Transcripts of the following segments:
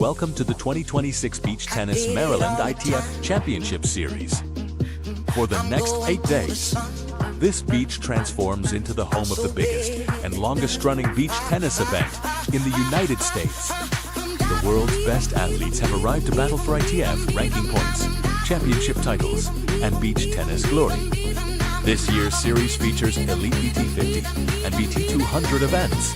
Welcome to the 2026 Beach Tennis Maryland ITF Championship Series. For the next 8 days, this beach transforms into the home of the biggest and longest-running beach tennis event in the United States. The world's best athletes have arrived to battle for ITF ranking points, championship titles, and beach tennis glory. This year's series features elite BT50 and BT200 events,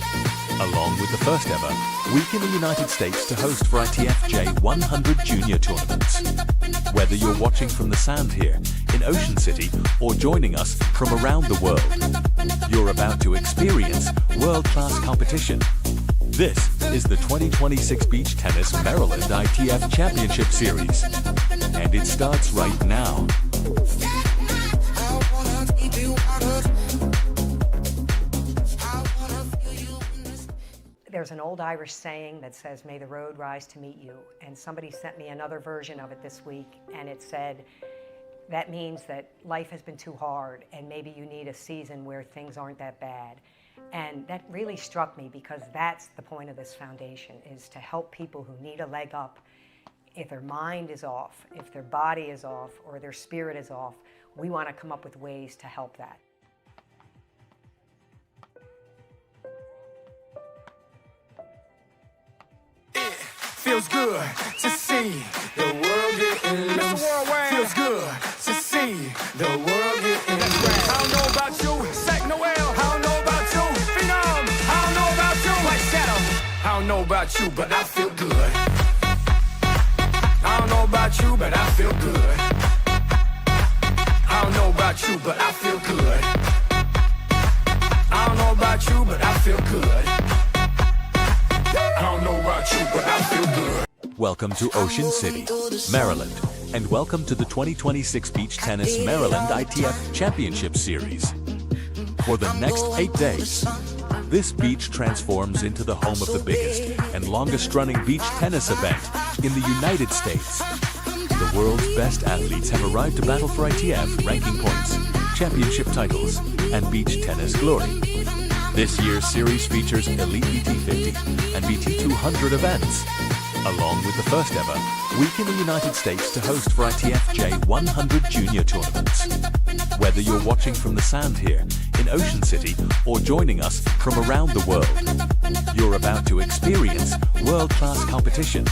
along with the first ever week in the United States to host for ITF J100 junior tournaments. Whether you're watching from the sand here in Ocean City or joining us from around the world, you're about to experience world-class competition. This is the 2026 Beach Tennis Maryland ITF Championship Series, and it starts right now. There's an old Irish saying that says, "May the road rise to meet you." And somebody sent me another version of it this week, and it said, that means that life has been too hard, and maybe you need a season where things aren't that bad. And that really struck me, because that's the point of this foundation, is to help people who need a leg up. If their mind is off, if their body is off, or their spirit is off, we want to come up with ways to help that. Feels good to see the world getting loose. Feels good to see the world getting loose. I don't know about you, Sack Noel. I don't know about you, Phenom. I don't know about you, White Shadow. I don't know about you, but I feel good. I don't know about you, but I feel good. I don't know about you, but I feel good. I don't know about you, but I feel good. I don't know about you, but I feel good. Welcome to Ocean City, Maryland, and welcome to the 2026 Beach Tennis Maryland ITF Championship Series. For the next 8 days, this beach transforms into the home of the biggest and longest-running beach tennis event in the United States. The world's best athletes have arrived to battle for ITF ranking points, championship titles, and beach tennis glory. This year's series features elite BT50 and BT200 events, along with the first ever week in the United States to host for ITF J100 junior tournaments. Whether you're watching from the sand here in Ocean City or joining us from around the world, you're about to experience world-class competition.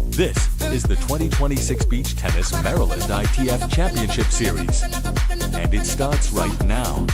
This is the 2026 Beach Tennis Maryland ITF Championship Series, and it starts right now.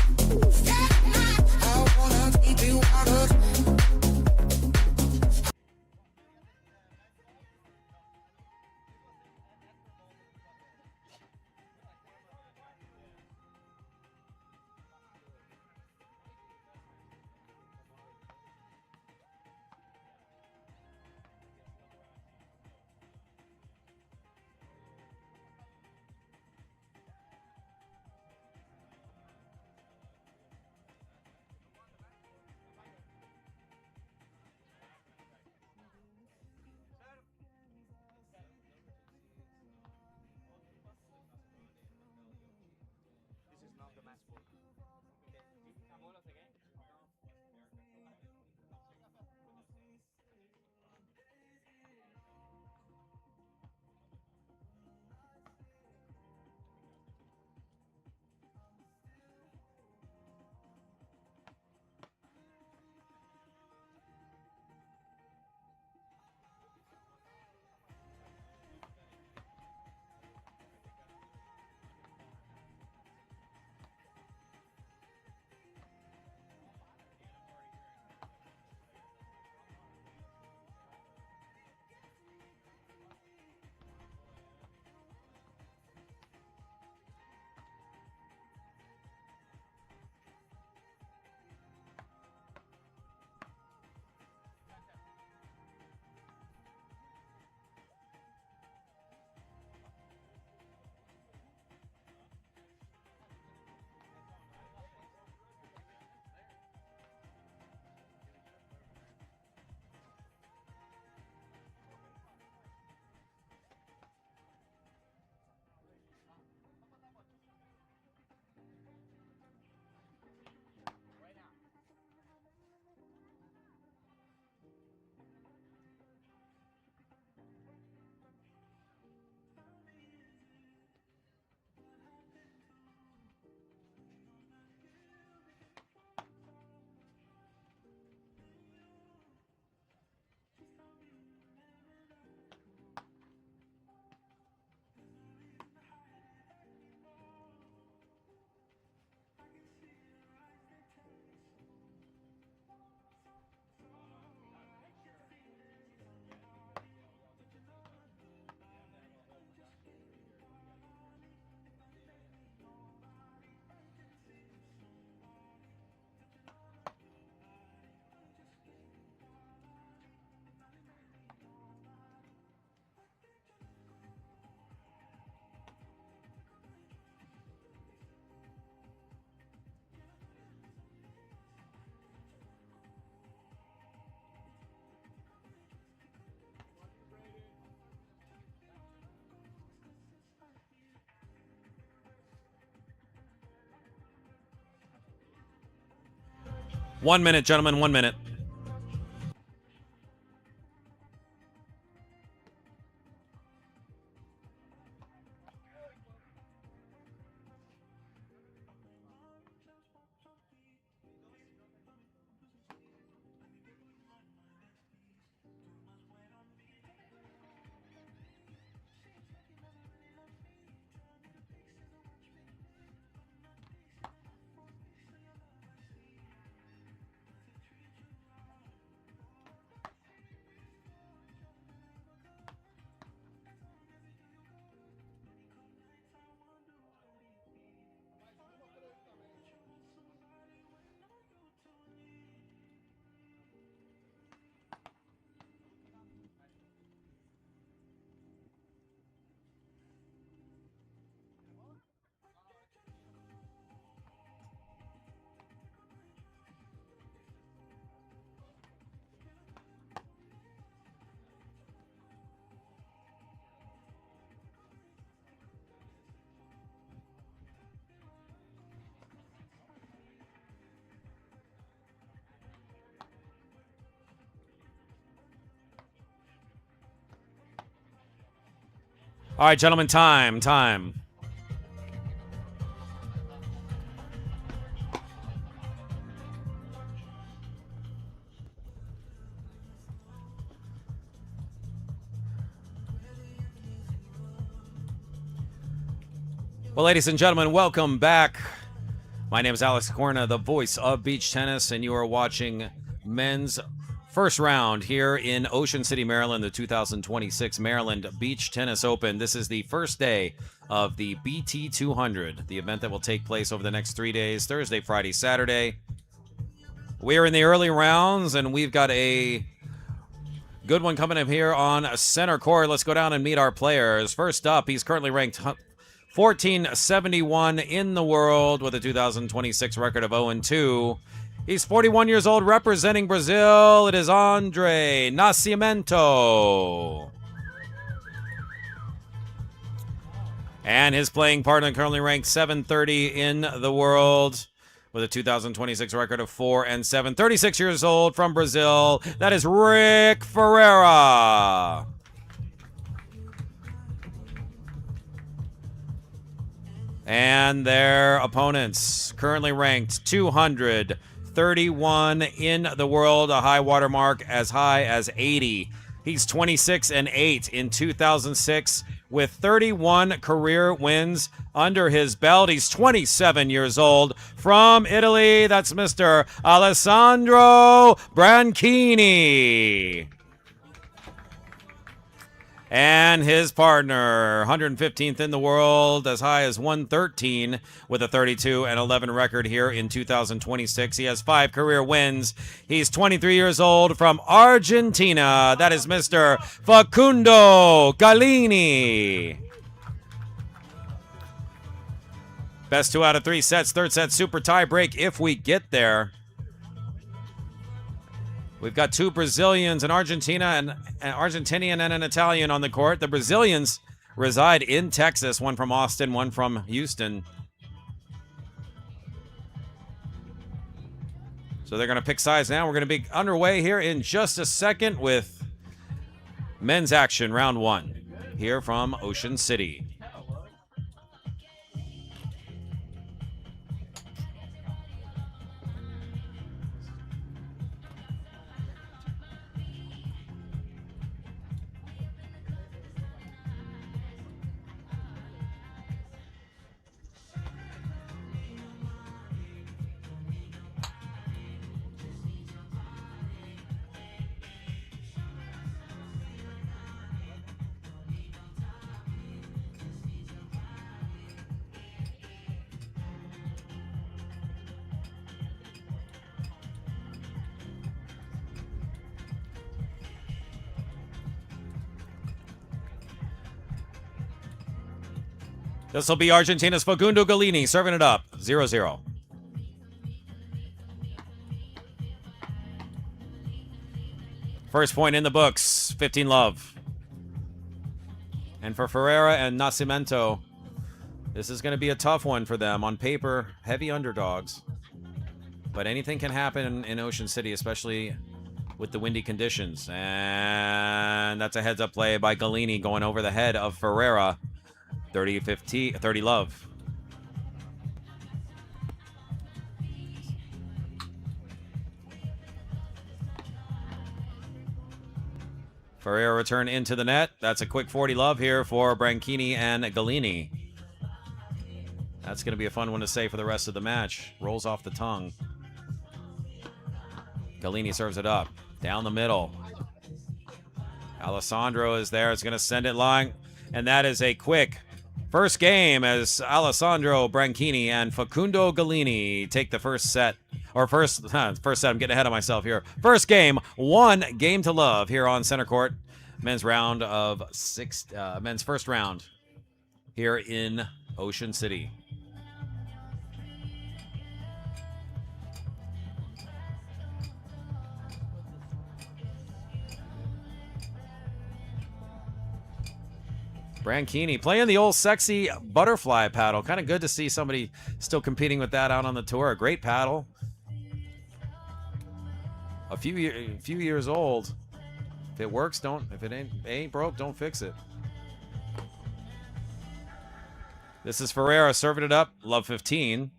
1 minute, gentlemen, 1 minute. All right, gentlemen, time. Well, ladies and gentlemen, welcome back. My name is Alex Corna, the voice of beach tennis, and you are watching men's first round here in Ocean City, Maryland, the 2026 Maryland Beach Tennis Open. This is the first day of the BT200, the event that will take place over the next 3 days, Thursday, Friday, Saturday. We are in the early rounds, and we've got a good one coming up here on center court. Let's go down and meet our players. First up, he's currently ranked 1471 in the world with a 2026 record of 0-2. He's 41 years old, representing Brazil. It is Andre Nascimento. And his playing partner currently ranked 730 in the world with a 2026 record of 4-7. 36 years old from Brazil. That is Rick Ferreira. And their opponents currently ranked 231 in the world, a high water mark as high as 80. He's 26-8 in 2006 with 31 career wins under his belt. He's 27 years old from Italy. That's Mr. Alessandro Branchini. And his partner, 115th in the world, as high as 113 with a 32-11 record here in 2026. He has 5 career wins. He's 23 years old from Argentina. That is Mr. Facundo Gallini. Best 2 out of 3 sets. Third set super tie break if we get there. We've got 2 Brazilians, an Argentinian and an Italian on the court. The Brazilians reside in Texas, one from Austin, one from Houston. So they're going to pick sides now. We're going to be underway here in just a second with men's action, round 1, here from Ocean City. This will be Argentina's Facundo Gallini serving it up, 0-0. First point in the books, 15-love. And for Ferreira and Nascimento, this is going to be a tough one for them. On paper, heavy underdogs. But anything can happen in Ocean City, especially with the windy conditions. And that's a heads-up play by Gallini going over the head of Ferreira. 30-15, 30 love. Ferreira return into the net. That's a quick 40 love here for Branchini and Gallini. That's going to be a fun one to say for the rest of the match. Rolls off the tongue. Gallini serves it up. Down the middle. Alessandro is there. It's going to send it long. And that is a quick first game as Alessandro Branchini and Facundo Gallini take the first set. Or first set, I'm getting ahead of myself here. First game, 1 game to love here on center court. Men's round of men's first round here in Ocean City. Branchini playing the old sexy butterfly paddle. Kind of good to see somebody still competing with that out on the tour. A great paddle. A few years old. If it works, don't. If it ain't broke, don't fix it. This is Ferreira serving it up. Love 15.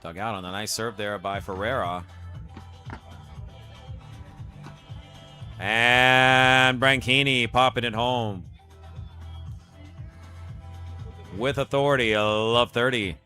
Dug out on a nice serve there by Ferreira. And Branchini popping it home. With authority, a love 30.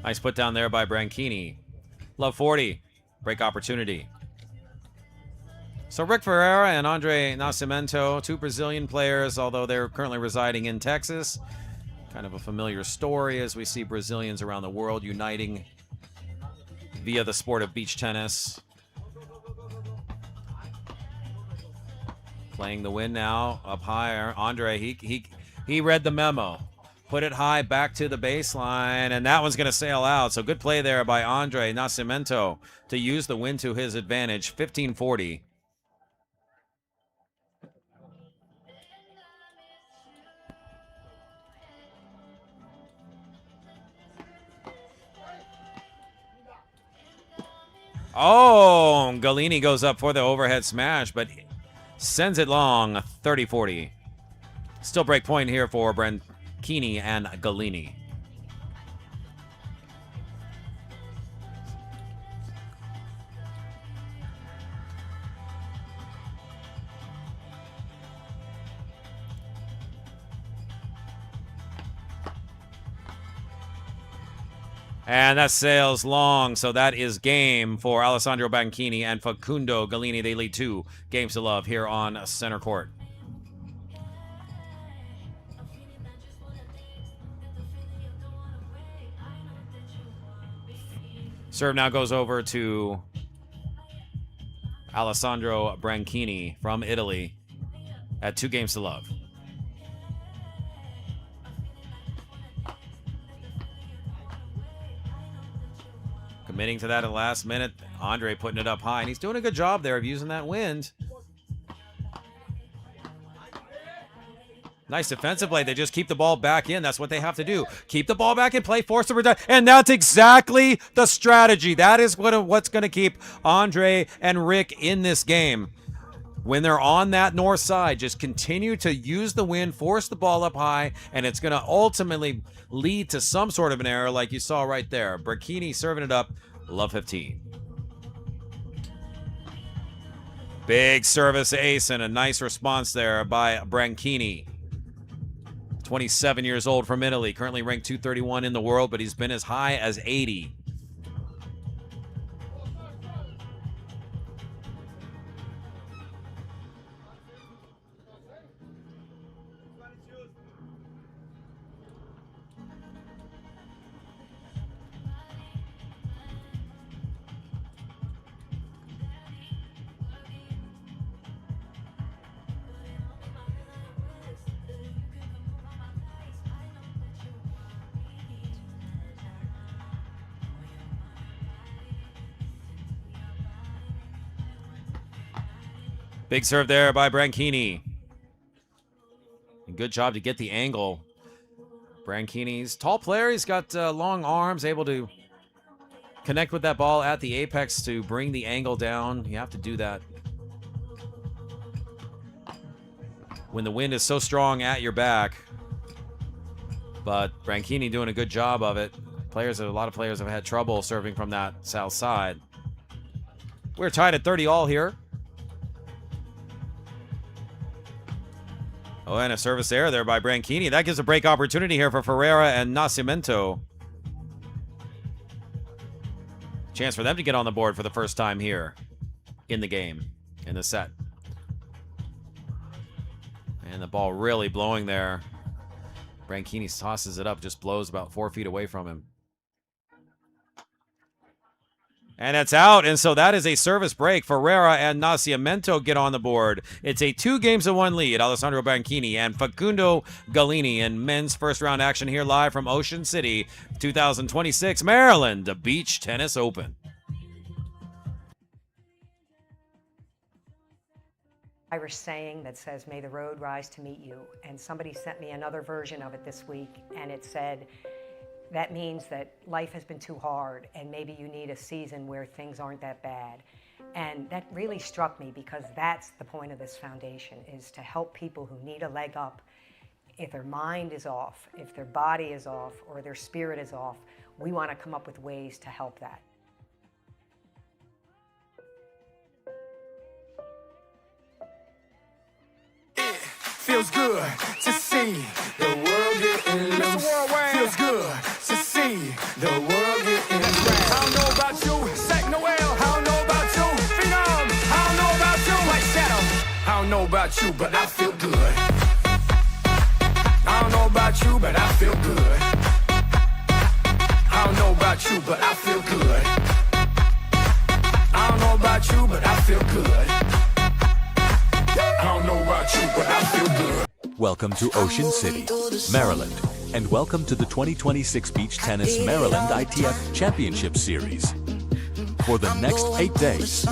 Nice put down there by Branchini. Love 40. Break opportunity. So Rick Ferreira and Andre Nascimento, 2 Brazilian players, although they're currently residing in Texas. Kind of a familiar story as we see Brazilians around the world uniting via the sport of beach tennis. Playing the win now, up higher. Andre, he read the memo. Put it high back to the baseline, and that one's going to sail out. So good play there by Andre Nascimento to use the win to his advantage, 15-40. Oh, Gallini goes up for the overhead smash, but sends it long, 30-40. Still break point here for Branchini and Gallini. And that sails long, so that is game for Alessandro Branchini and Facundo Gallini. They lead 2 games to love here on center court. Serve now goes over to Alessandro Branchini from Italy at 2 games to love. Committing to that at the last minute. Andre putting it up high, and he's doing a good job there of using that wind. Nice defensive play. They just keep the ball back in. That's what they have to do. Keep the ball back in play, force the return. And that's exactly the strategy. That is what's going to keep Andre and Rick in this game. When they're on that north side, just continue to use the wind, force the ball up high, and it's going to ultimately lead to some sort of an error like you saw right there. Branchini serving it up, love 15. Big service ace and a nice response there by Branchini. 27 years old from Italy, currently ranked 231 in the world, but he's been as high as 80. Big serve there by Branchini. And good job to get the angle. Branchini's tall player. He's got long arms, able to connect with that ball at the apex to bring the angle down. You have to do that when the wind is so strong at your back. But Branchini doing a good job of it. A lot of players have had trouble serving from that south side. We're tied at 30 all here. Oh, and a service error there by Branchini. That gives a break opportunity here for Ferreira and Nascimento. Chance for them to get on the board for the first time here in the game, in the set. And the ball really blowing there. Branchini tosses it up, just blows about 4 feet away from him. And it's out, and so that is a service break. Ferreira and Nascimento get on the board. It's a 2-games-to-1 lead. Alessandro Branchini and Facundo Gallini in men's first-round action here live from Ocean City, 2026 Maryland Beach Tennis Open. Irish saying that says, "May the road rise to meet you." And somebody sent me another version of it this week, and it said, that means that life has been too hard and maybe you need a season where things aren't that bad. And that really struck me because that's the point of this foundation, is to help people who need a leg up. If their mind is off, if their body is off, or their spirit is off, we want to come up with ways to help that. Feels good to see the world getting loose. Feels good to see the world getting loose. I don't know about you, Sack Noel. I don't know about you, Phenom. I don't know about you, White Shadow. I don't know about you, but I feel good. I don't know about you, but I feel good. I don't know about you, but I feel good. I don't know about you, but I feel good. I don't know about you, but I feel good. Welcome to Ocean City, Maryland, and welcome to the 2026 Beach Tennis Maryland ITF Championship Series. For the next 8 days,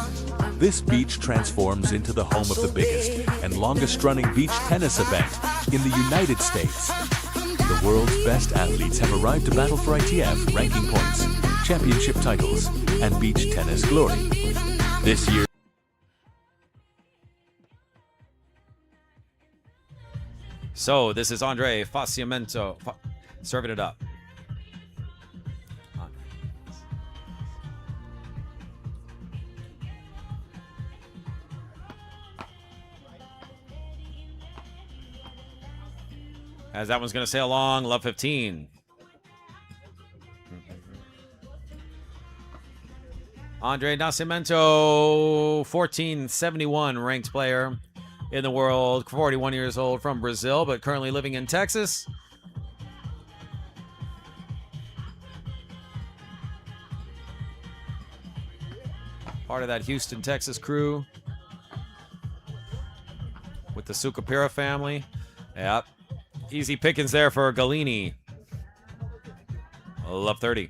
this beach transforms into the home of the biggest and longest-running beach tennis event in the United States. The world's best athletes have arrived to battle for ITF ranking points, championship titles, and beach tennis glory. This year, So this is Andre Faciamento serving it up. As that one's going to sail along, love 15. Andre Nascimento, 1471 ranked player in the world, 41 years old, from Brazil, but currently living in Texas. Part of that Houston, Texas crew with the Sucupira family. Yep. Easy pickings there for Gallini. Love 30.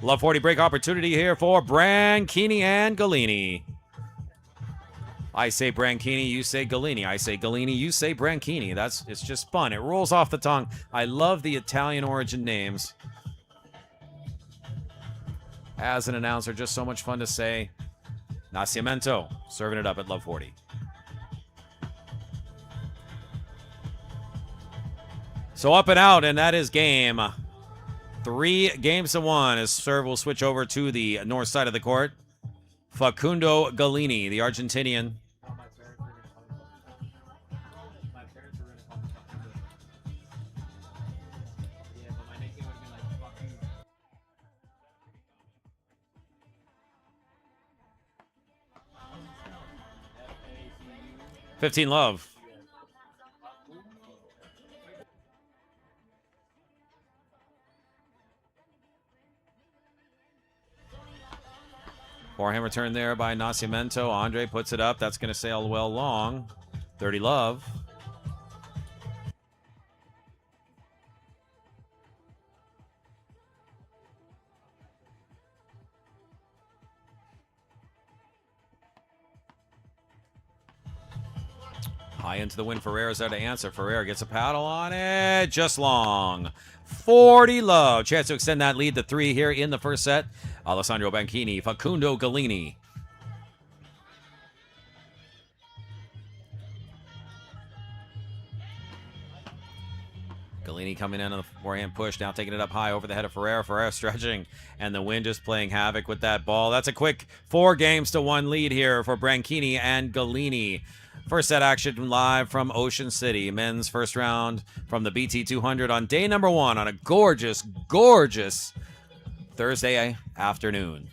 Love 40 break opportunity here for Branchini and Gallini. I say Branchini, you say Gallini. I say Gallini, you say Branchini. It's just fun. It rolls off the tongue. I love the Italian origin names. As an announcer, just so much fun to say. Nascimento serving it up at love 40. So up and out, and that is game. 3 games to 1 as serve will switch over to the north side of the court. Facundo Gallini, the Argentinian. 15 love. Forehand return there by Nascimento. Andre puts it up. That's going to sail well long. 30 love. High into the wind. Ferreira's there to answer. Ferreira gets a paddle on it. Just long. 40 love. Chance to extend that lead to 3 here in the first set. Alessandro Branchini, Facundo Gallini. Gallini coming in on the forehand push, now taking it up high over the head of Ferreira. Ferreira stretching, and the wind just playing havoc with that ball. That's a quick 4-1 lead here for Branchini and Gallini. First set action live from Ocean City. Men's first round from the BT200 on day number 1 on a gorgeous, gorgeous Thursday afternoon.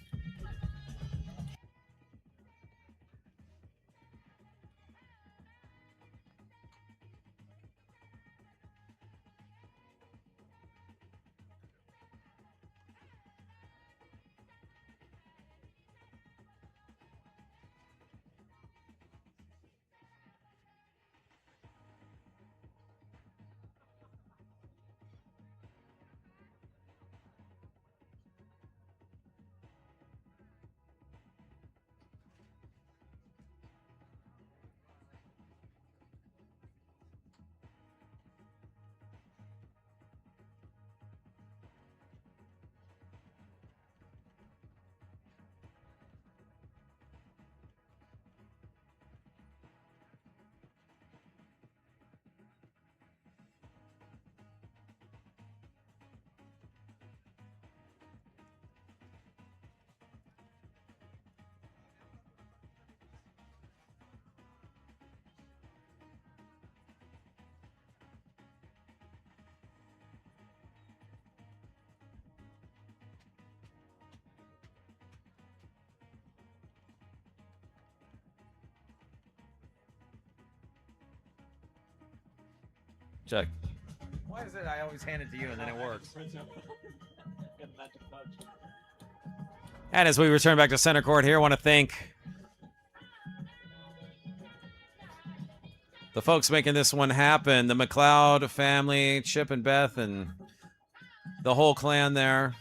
Check. Why is it I always hand it to you and then it works? And as we return back to center court here, I want to thank the folks making this one happen. The McLeod family, Chip and Beth, and the whole clan there.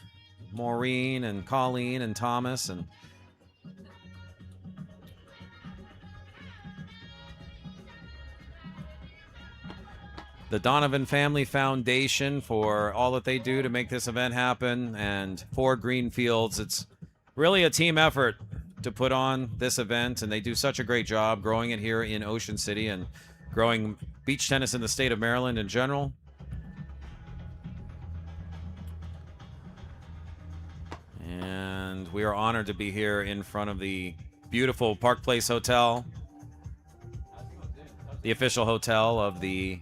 Maureen and Colleen and Thomas and the Donovan Family Foundation for all that they do to make this event happen, and for Greenfields. It's really a team effort to put on this event, and they do such a great job growing it here in Ocean City and growing beach tennis in the state of Maryland in general. And we are honored to be here in front of the beautiful Park Place Hotel, the official hotel of the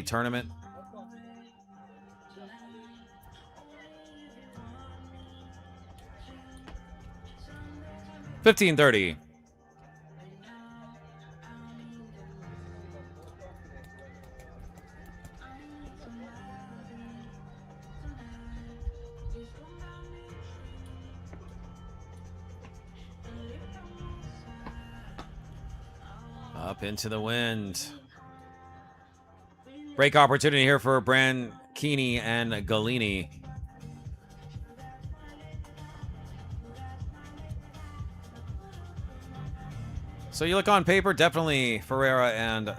tournament. $15.30. Up into the wind. Break opportunity here for Branchini and Gallini. So you look on paper, definitely Ferreira and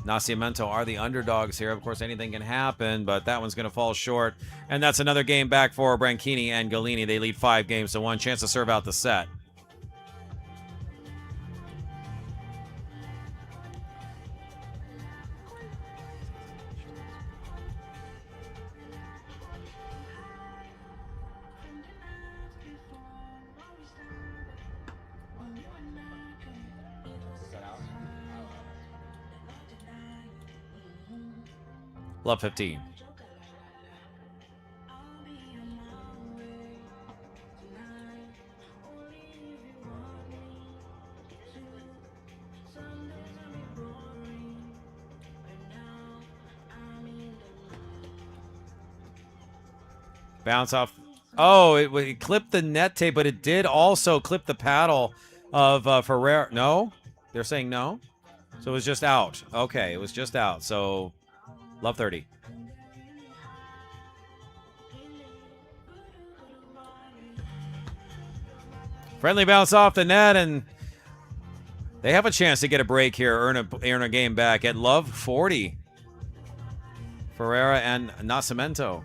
Nascimento are the underdogs here. Of course, anything can happen, but that one's going to fall short. And that's another game back for Branchini and Gallini. They lead 5-1. Chance to serve out the set. Love 15. Bounce off. Oh, it clipped the net tape, but it did also clip the paddle of Ferrera. No? They're saying no? So it was just out. Okay, it was just out. So, love 30. Friendly bounce off the net, and they have a chance to get a break here, earn a game back at love 40. Ferreira and NASCIMENTO.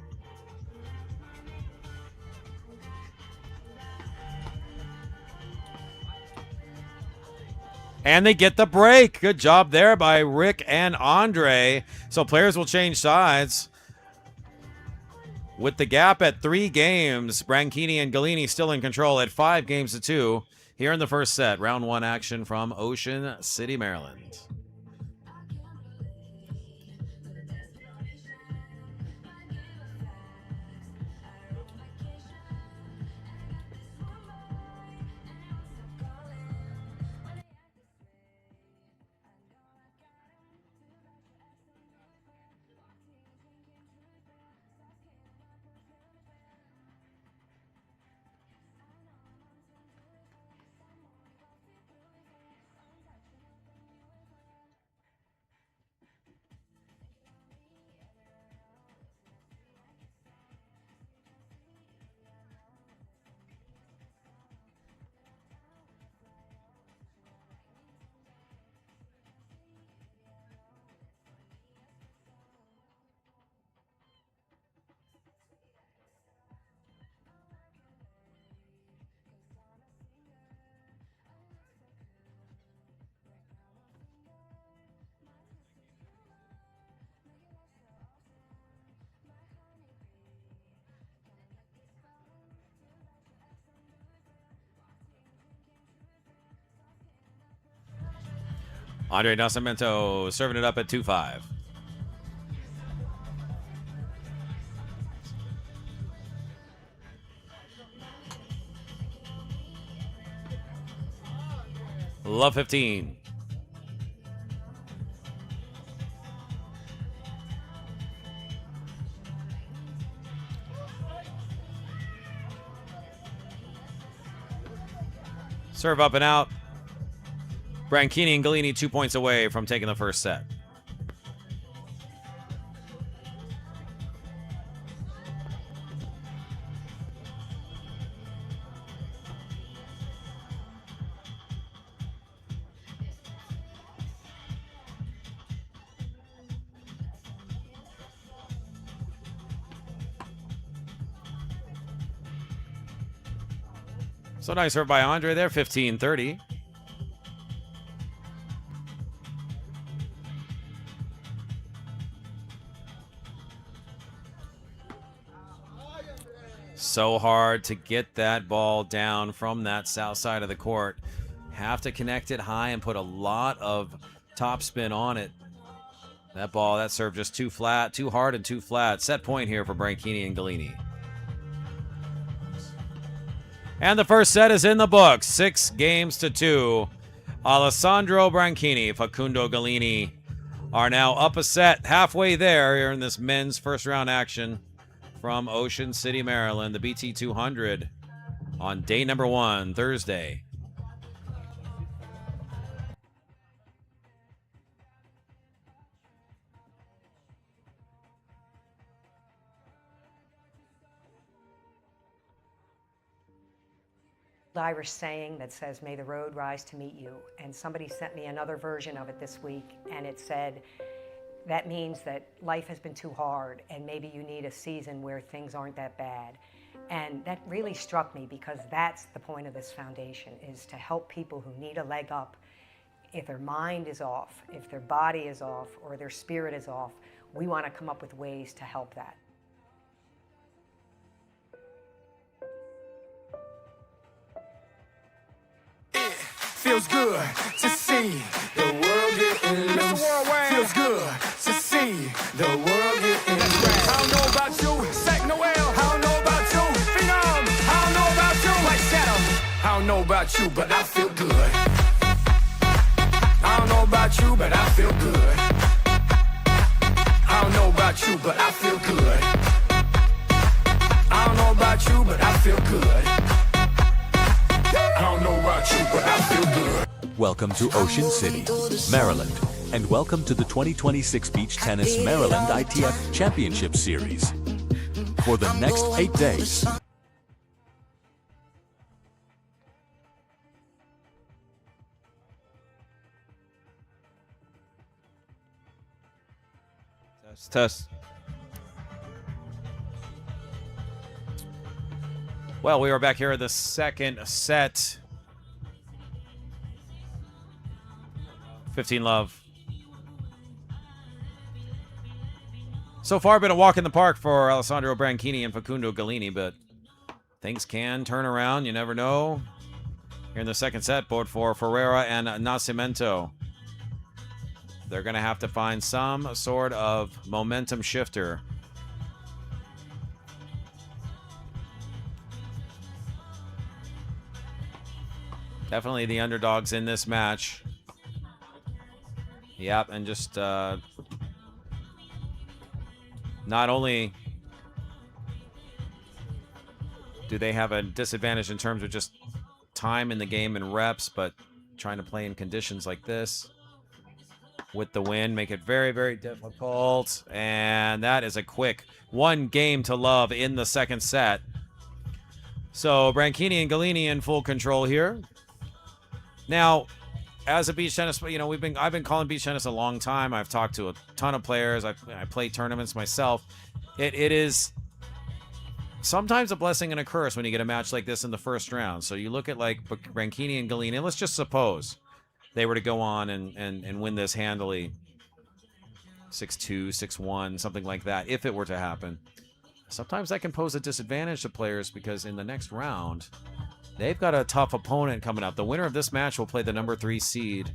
And they get the break. Good job there by Rick and Andre. So players will change sides. With the gap at 3 games, Branchini and Gallini still in control at 5 games to 2 here in the first set. Round 1 action from Ocean City, Maryland. Andre NASCIMENTO serving it up at 2-5. Love 15. Serve up and out. Branchini and Gallini 2 points away from taking the first set. So nice serve by Andre there, 15-30. So hard to get that ball down from that south side of the court. Have to connect it high and put a lot of topspin on it. That ball, that serve just too flat, too hard and too flat. Set point here for Branchini and Gallini. And the first set is in the books. 6 games to 2. Alessandro Branchini, Facundo Gallini are now up a set, halfway there here in this men's first round action from Ocean City, Maryland, the BT200 on day number 1, Thursday. Irish saying that says, "May the road rise to meet you." And somebody sent me another version of it this week, and it said, that means that life has been too hard, and maybe you need a season where things aren't that bad. And that really struck me, because that's the point of this foundation, is to help people who need a leg up. If their mind is off, if their body is off, or their spirit is off, we want to come up with ways to help that. Feels good to see the world getting loose. Feels good to see the world getting loose. I don't know about you, Sack Noel. I don't know about you, Phenom. I don't know about you, like Shadow. I don't know about you, but I feel good. I don't know about you, but I feel good. I don't know about you, but I feel good. I welcome to Ocean City, Maryland, and welcome to the 2026 Beach Tennis Maryland ITF Championship Series. For the next 8 days, Test. Well, we are back here at the second set. 15 love. So far, been a walk in the park for Alessandro Branchini and Facundo Gallini, but things can turn around. You never know. Here in the second set, both for Ferreira and Nascimento. They're going to have to find some sort of momentum shifter. Definitely the underdogs in this match. Yep, and just not only do they have a disadvantage in terms of just time in the game and reps, but trying to play in conditions like this with the wind make it very, very difficult. And that is a quick 1 game to love in the second set. So Branchini and Gallini in full control here. Now, as a beach tennis, you know, I've been calling beach tennis a long time. I've talked to a ton of players. I play tournaments myself. It is sometimes a blessing and a curse when you get a match like this in the first round. So you look at like Branchini and Gallini, and let's just suppose they were to go on and win this handily, 6-2, 6-1, something like that, if it were to happen. Sometimes that can pose a disadvantage to players because in the next round, they've got a tough opponent coming up. The winner of this match will play the number 3 seed,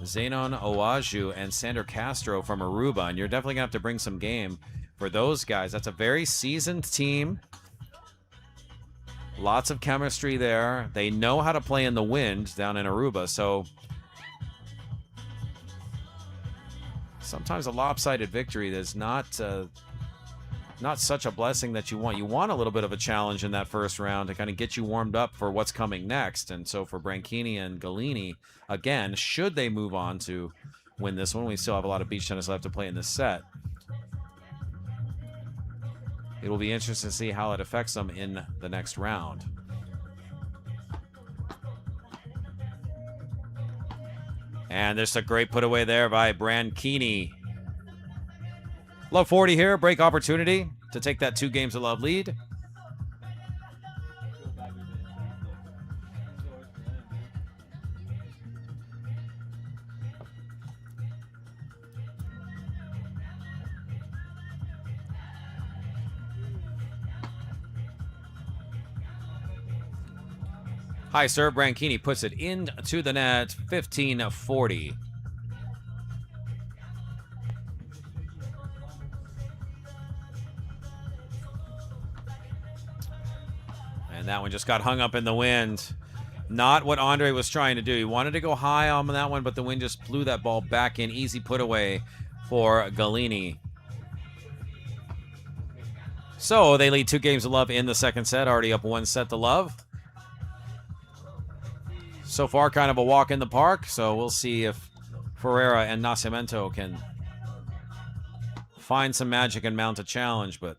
Zenon Owaju and Sander Castro from Aruba, and you're definitely going to have to bring some game for those guys. That's a very seasoned team. Lots of chemistry there. They know how to play in the wind down in Aruba, so sometimes a lopsided victory is not such a blessing that you want. You want a little bit of a challenge in that first round to kind of get you warmed up for what's coming next. And so for Branchini and Gallini, again, should they move on to win this one, we still have a lot of beach tennis left to play in this set. It will be interesting to see how it affects them in the next round. And there's a great put away there by Branchini. Love 40 here, break opportunity to take that 2 games of love lead. High serve, Branchini puts it into the net, 15-40. And that one just got hung up in the wind. Not what Andre was trying to do. He wanted to go high on that one, but the wind just blew that ball back in. Easy put away for Gallini. So they lead 2 games of love in the second set, already up 1 set to love. So far, kind of a walk in the park, so we'll see if Ferreira and Nascimento can find some magic and mount a challenge, but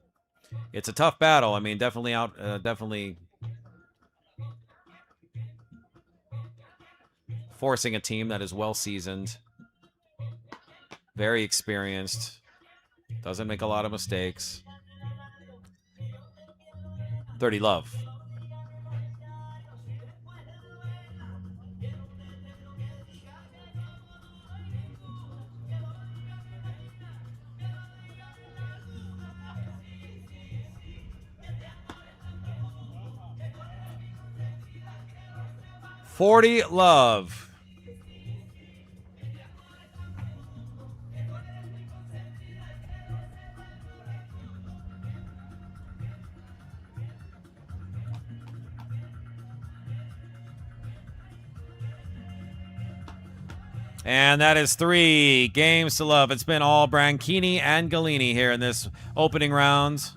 it's a tough battle. I mean, definitely forcing a team that is well-seasoned, very experienced, doesn't make a lot of mistakes. 30 love. $40 love. And that is 3 games to love. It's been all Branchini and Gallini here in this opening round,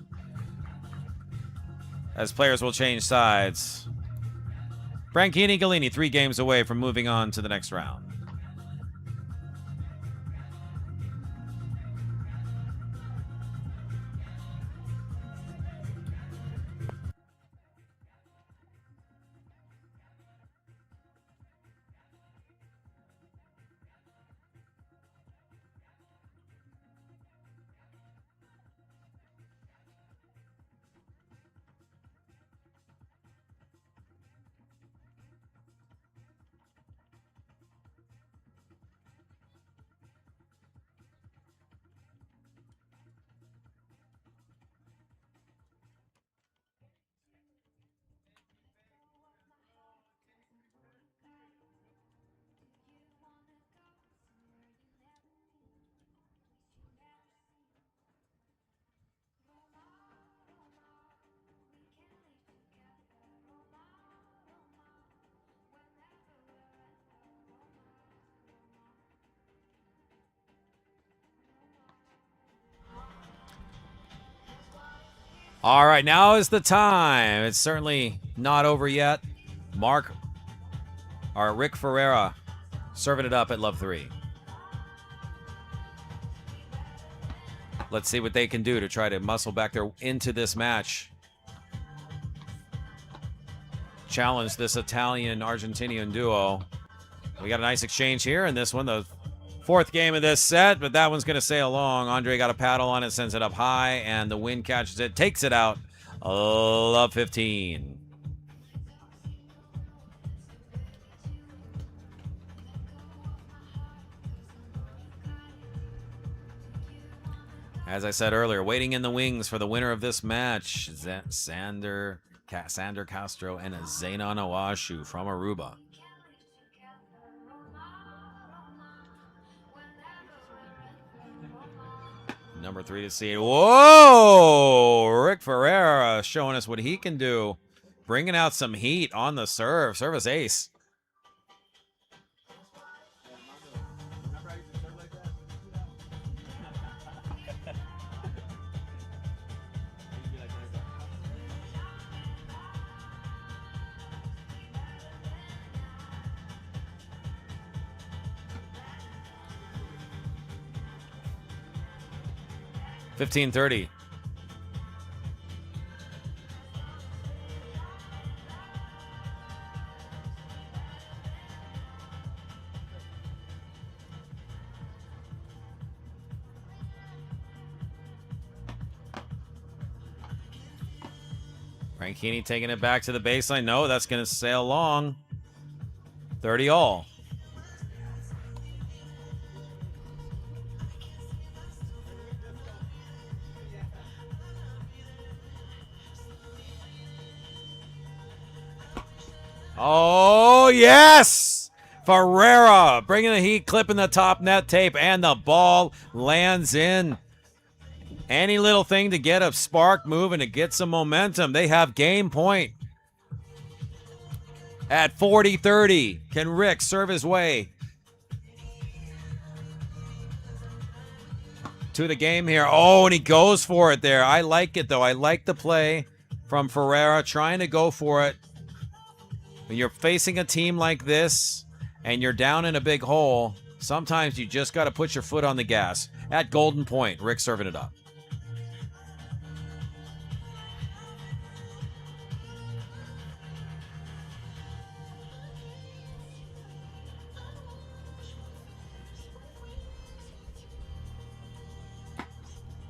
as players will change sides. Branchini, Gallini, 3 games away from moving on to the next round. All right, now is the time. It's certainly not over yet. Rick Ferreira serving it up at love 3. Let's see what they can do to try to muscle back into this match. Challenge this Italian-Argentinian duo. We got a nice exchange here in this one, the 4th game of this set, but that one's going to sail along. Andre got a paddle on it, sends it up high, and the wind catches it, takes it out. Love 15. As I said earlier, waiting in the wings for the winner of this match, Sander Castro and Zenon Owashu from Aruba. Number 3 to see. Whoa! Rick Ferreira showing us what he can do. Bringing out some heat on the serve. Service ace. $15.30. Branchini taking it back to the baseline. No, that's going to sail long. 30 all. Oh, yes! Ferreira bringing the heat, clipping the top net tape, and the ball lands in. Any little thing to get a spark moving, to get some momentum. They have game point. At 40-30, can Rick serve his way to the game here? Oh, and he goes for it there. I like it, though. I like the play from Ferreira, trying to go for it. When you're facing a team like this and you're down in a big hole, sometimes you just got to put your foot on the gas. At golden point, Rick serving it up.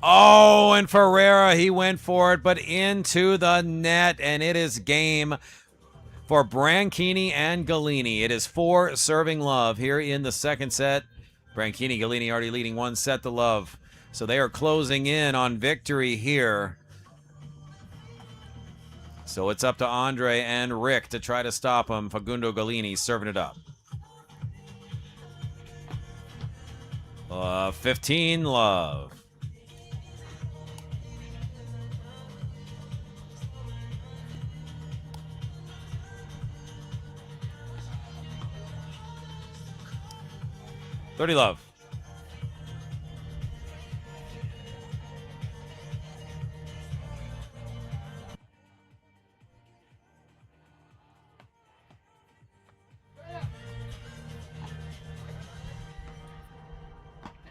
Oh, and Ferreira, he went for it, but into the net, and it is game for Branchini and Gallini. It is 4 serving love here in the second set. Branchini, Gallini already leading 1 set to love. So they are closing in on victory here. So it's up to Andre and Rick to try to stop him. Facundo Gallini serving it up. 15 love. $30 love.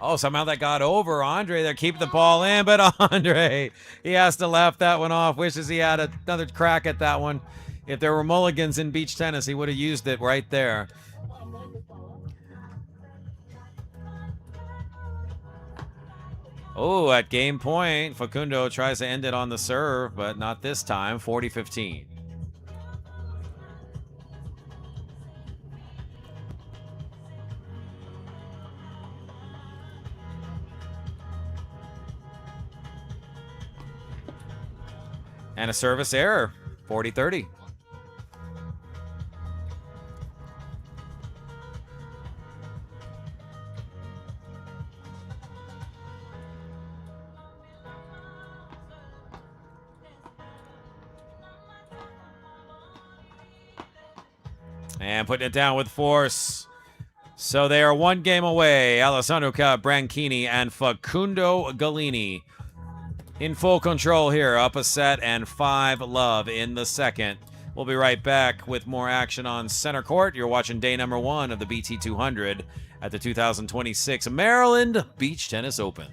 Oh, somehow that got over Andre. They're keeping the ball in, but Andre, he has to laugh that one off. Wishes he had another crack at that one. If there were mulligans in beach tennis, he would have used it right there. Oh, at game point, Facundo tries to end it on the serve, but not this time. 40-15. And a service error, 40-30. And putting it down with force. So they are one game away. Alessandro Branchini and Facundo Gallini in full control here. Up a set and 5-love in the second. We'll be right back with more action on center court. You're watching day number 1 of the BT200 at the 2026 Maryland Beach Tennis Open.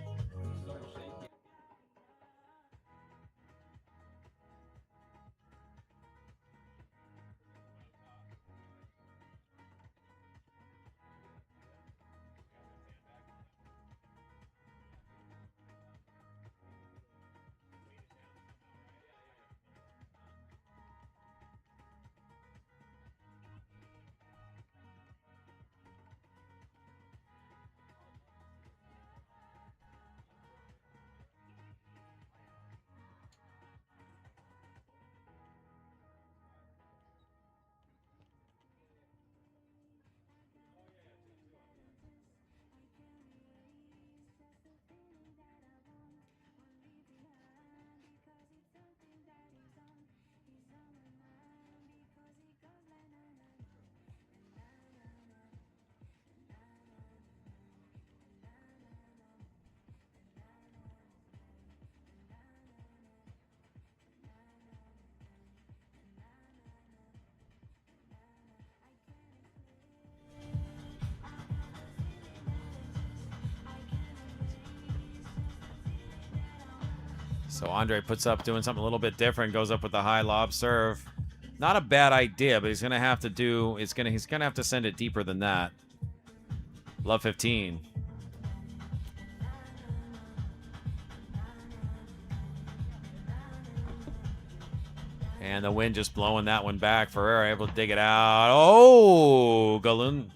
So Andre puts up doing something a little bit different, goes up with the high lob serve. Not a bad idea, but he's gonna have to do he's gonna have to send it deeper than that. Love 15. And the wind just blowing that one back. Ferreira able to dig it out. Oh, Gallini.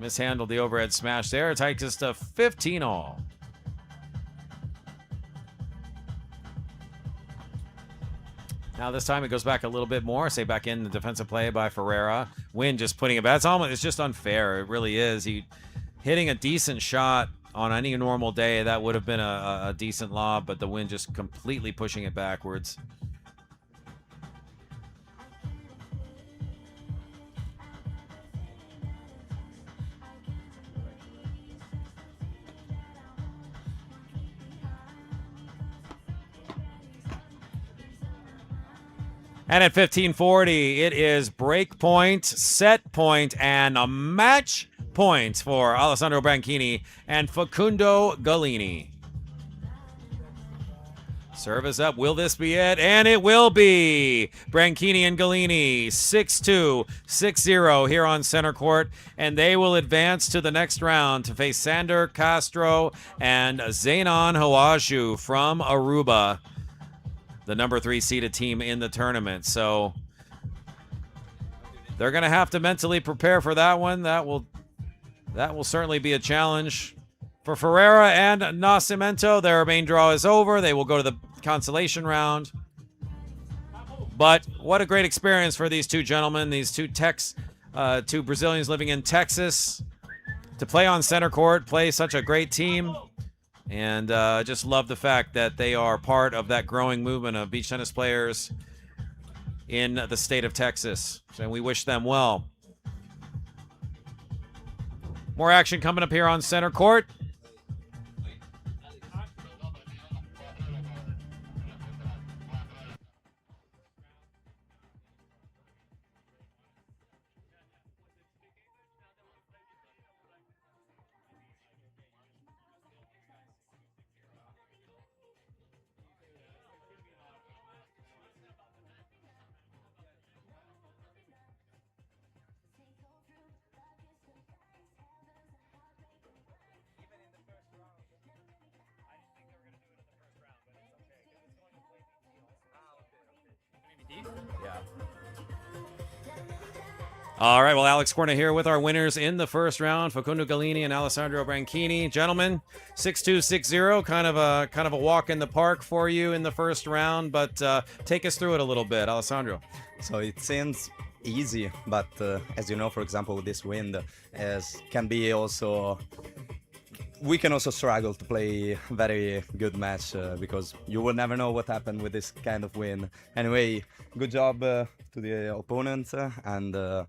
Mishandled the overhead smash there. It takes us to 15-all. Now this time it goes back a little bit more. Say back in the defensive play by Ferreira. Wynn just putting it back. It's just unfair. It really is. He hitting a decent shot on any normal day. That would have been a decent lob, but the Wynn just completely pushing it backwards. And at 15:40, it is break point, set point, and a match point for Alessandro Branchini and Facundo Gallini. Service up. Will this be it? And it will be. Branchini and Gallini, 6-2, 6-0 here on center court. And they will advance to the next round to face Sander Castro and Zainan Hawaju from Aruba, the number 3 seeded team in the tournament. So they're going to have to mentally prepare for that one. That will certainly be a challenge for Ferreira and Nascimento. Their main draw is over. They will go to the consolation round. But what a great experience for these two gentlemen, these two Brazilians living in Texas, to play on center court, play such a great team. And just love the fact that they are part of that growing movement of beach tennis players in the state of Texas. And we wish them well. More action coming up here on center court. All right, well, Alex Corna here with our winners in the first round, Facundo Gallini and Alessandro Branchini. Gentlemen, 6-2, 6-0, kind of a walk in the park for you in the first round, but take us through it a little bit, Alessandro. So it seems easy, but as you know, for example, this wind can be also. We can also struggle to play very good match because you will never know what happened with this kind of wind. Anyway, good job to the opponent, and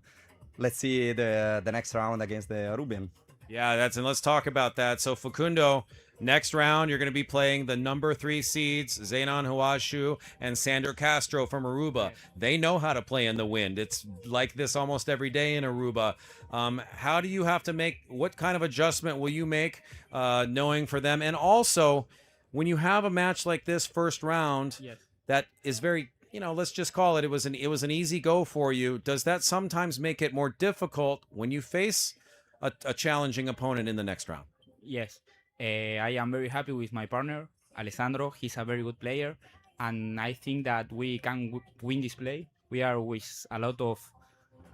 let's see the next round against the Rubin. Yeah, and let's talk about that. So Facundo, next round, you're going to be playing the number 3 seeds, Zenon Huashu and Sander Castro from Aruba. They know how to play in the wind. It's like this almost every day in Aruba. How do you have to what kind of adjustment will you make knowing for them? And also, when you have a match like this first round, that is very, let's just call it, it was an easy go for you. Does that sometimes make it more difficult when you face a challenging opponent in the next round? Yes. I am very happy with my partner, Alessandro. He's a very good player, and I think that we can win this play. We are with a lot of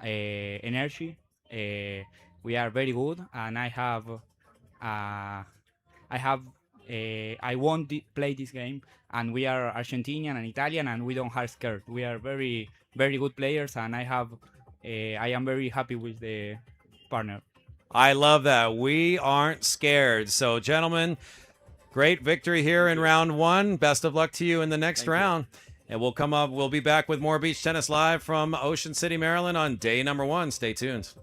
energy. We are very good, and I won't play this game, and we are Argentinian and Italian, and we don't have scared. We are very, very good players, and I am very happy with the partner. I love that. We aren't scared. So, gentlemen, great victory here in round 1. Best of luck to you in the next round. And we'll be back with more Beach Tennis Live from Ocean City, Maryland on day number 1. Stay tuned.